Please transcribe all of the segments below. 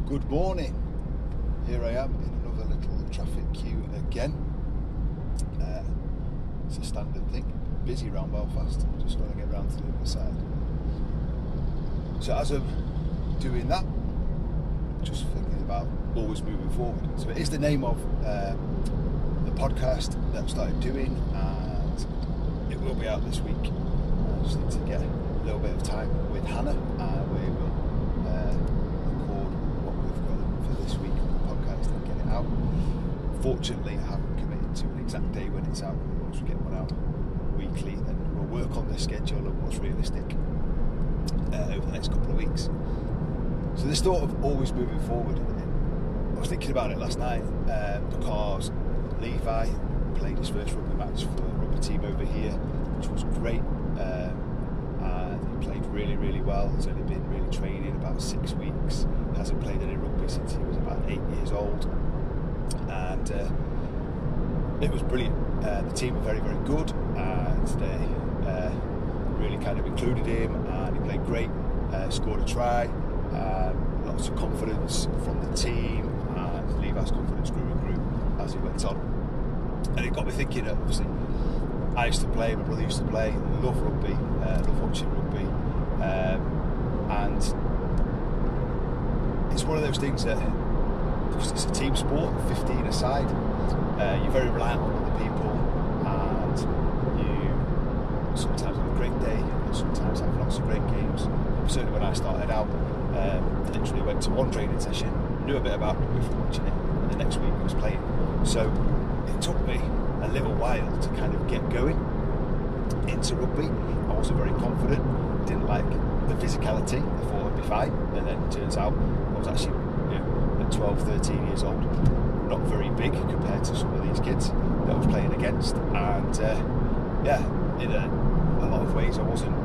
Good morning. Here I am in another little traffic queue again. It's a standard thing. Busy around Belfast. Just got to get round to the other side. So as I'm doing that, just thinking about always moving forward. So it is the name of the podcast that I've started doing, and it will be out this week. I just need to get a little bit of time with Hannah, and we will record what we've got for this week on the podcast and get it out. Fortunately, I haven't committed to an exact day when it's out. Once we get one out weekly, then we'll work on the schedule of what's realistic over the next couple of weeks. So this thought of always moving forward, I was thinking about it last night because Levi played his first rugby match for the rugby team over here, which was great, and he played really well. He's only been really training about 6 weeks, hasn't played any rugby since he was about 8 years old, and it was brilliant. The team were very good, and they really kind of included him, and he played great, scored a try, lots of confidence from the team, and Levi's confidence grew and grew as he went on. And it got me thinking that obviously I used to play, my brother used to play, love rugby, love watching rugby, and it's one of those things that it's a team sport, 15 aside, you're very reliant on other people, and you sometimes have a great day and sometimes have lots of great games. Certainly when I started out, literally went to one training session, knew a bit about rugby from watching it, and the next week I was playing. So it took me a little while to kind of get going into rugby. I wasn't very confident, didn't like the physicality, I thought I'd be fine, and then it turns out I was actually at 12, 13 years old, not very big compared to some of these kids that I was playing against, and in a lot of ways I wasn't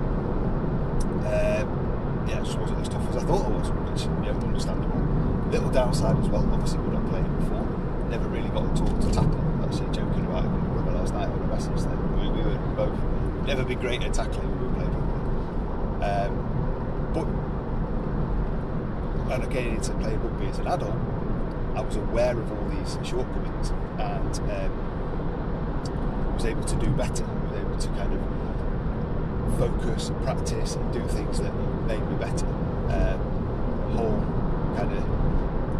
just wasn't as tough as I thought I was, which understandable. Little downside as well, obviously we're not playing before, never really got taught to tackle. Actually joking about it with my brother last night on a message that we were both never been great at tackling when we were playing rugby. And getting into playing rugby as an adult, I was aware of all these shortcomings, and was able to do better, was able to kind of focus and practice and do things that made me better. Whole kind of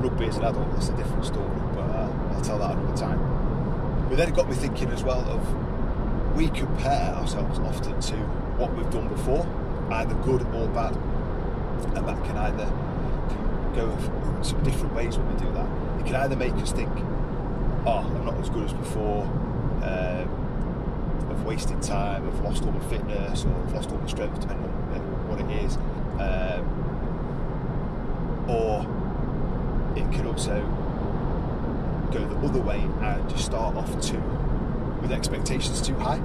rugby as an adult, that's a different story, but I'll tell that another time. But then it got me thinking as well of, we compare ourselves often to what we've done before, either good or bad, and that can either go some different ways when we do that. It can either make us think, I'm not as good as before, I've wasted time, I've lost all my fitness, or I've lost all my strength, depending on what it is, or it can also go the other way and just start off with expectations too high,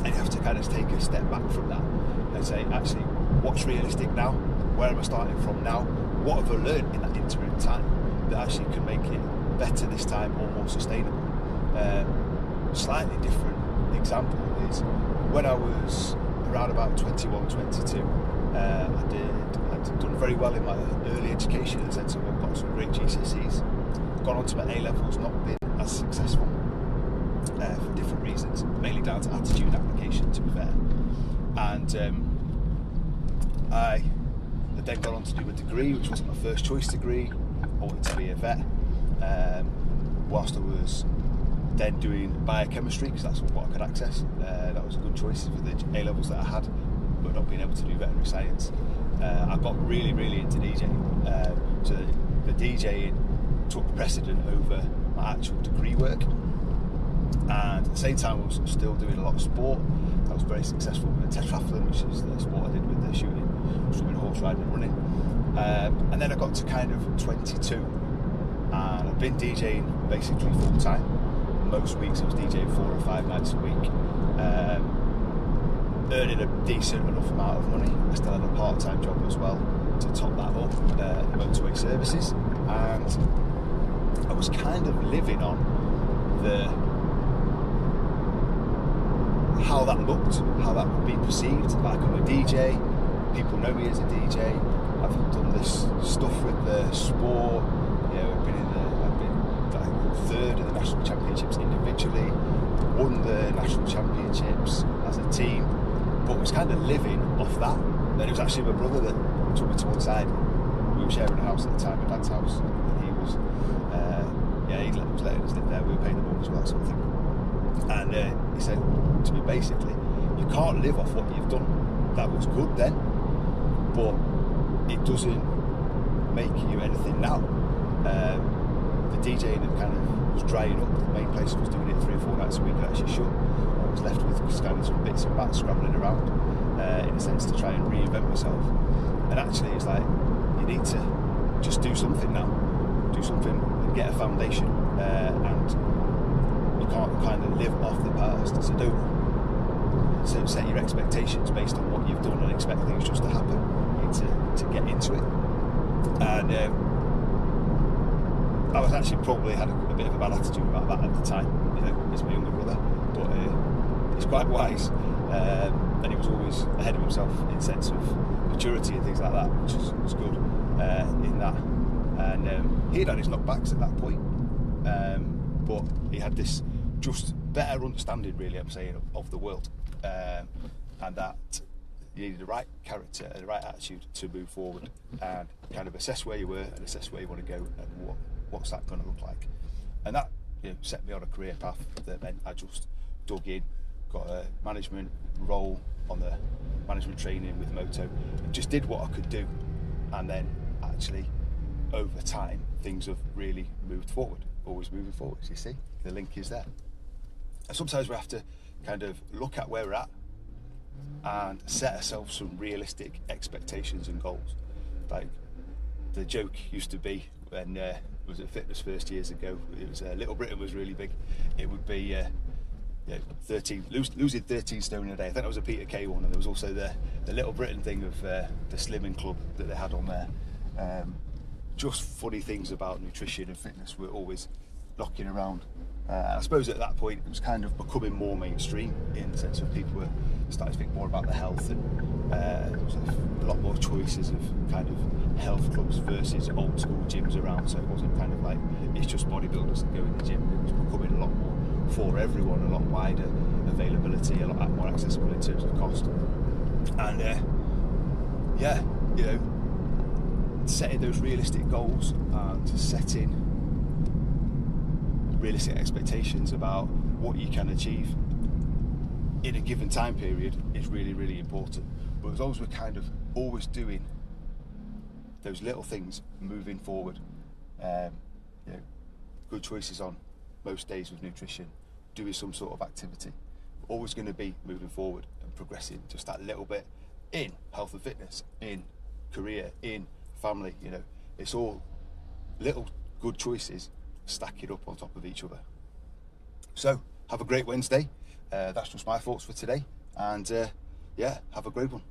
and you have to kind of take a step back from that and say, actually, what's realistic now? Where am I starting from now? What have I learned in that interim time that actually can make it better this time or more sustainable? Slightly different example is when I was around about 21, 22, I'd done very well in my early education in the sense of I've got some great GCSEs, gone on to my A-levels, not been as successful for different reasons, mainly down to attitude application, to be fair. And I had then gone on to do a degree, which wasn't my first choice degree. I wanted to be a vet, whilst I was then doing biochemistry, because that's what I could access. That was a good choice for the A-levels that I had, but not being able to do veterinary science. I got really into DJing, so the DJing took precedent over my actual degree work, and at the same time I was still doing a lot of sport. I was very successful with the tetrathlon, which is the sport I did with the shooting, swimming, horse riding and running, and then I got to kind of 22, and I've been DJing basically full time. Most weeks I was DJing 4 or 5 nights a week, earning a decent enough amount of money. I still had a part-time job as well to top that up, motorway services, and I was kind of living on how that looked, how that would be perceived. Like I'm a DJ, people know me as a DJ, I've done this stuff with the sport. I've been like third at the national championships individually, won the national championships as a team, but was kind of living off that. Then it was actually my brother that took me to one side. We were sharing a house at the time, my dad's house, and he was letting us live there. We were paying the mortgage, that sort of thing. And he said to me, basically, you can't live off what you've done. That was good then, but it doesn't make you anything now. The DJing kind of was drying up. The main place was doing it 3 or 4 nights a week, and actually shut. I was left with kind of some bits and bats scrabbling around, in a sense, to try and reinvent myself. And actually, it's like, you need to just do something now. Do something and get a foundation. And you can't kind of live off the past. So don't set your expectations based on what you've done and expect things just to happen. You need to get into it. And I was actually probably had a bit of a bad attitude about that at the time. He's my younger brother, but he's quite wise, and he was always ahead of himself in sense of maturity and things like that, which was good in that. And he'd had his knockbacks at that point, but he had this just better understanding, really, I'm saying, of the world, and that you needed the right character and the right attitude to move forward and kind of assess where you were and assess where you want to go and what's that going to look like. And that set me on a career path that meant I just dug in, got a management role on the management training with Moto, and just did what I could do. And then actually, over time, things have really moved forward, always moving forward. You see, the link is there. And sometimes we have to kind of look at where we're at and set ourselves some realistic expectations and goals. Like the joke used to be when was at Fitness First years ago, it was Little Britain was really big. It would be losing 13 stone in a day. I think that was a Peter Kay one, and there was also the Little Britain thing of the Slimming Club that they had on there. Just funny things about nutrition and fitness were always knocking around. I suppose at that point it was kind of becoming more mainstream in the sense of people were starting to think more about the health, and there was a lot more choices of kind of health clubs versus old school gyms around, so it wasn't kind of like it's just bodybuilders that go in the gym. It was becoming a lot more for everyone, a lot wider availability, a lot more accessible in terms of cost. And setting those realistic goals and setting realistic expectations about what you can achieve in a given time period is really, really important. But as long as we're kind of always doing those little things moving forward, good choices on most days with nutrition, doing some sort of activity, we're always going to be moving forward and progressing just that little bit in health and fitness, in career, in family. It's all little good choices stacking up on top of each other. So have a great Wednesday. That's just my thoughts for today, and have a great one.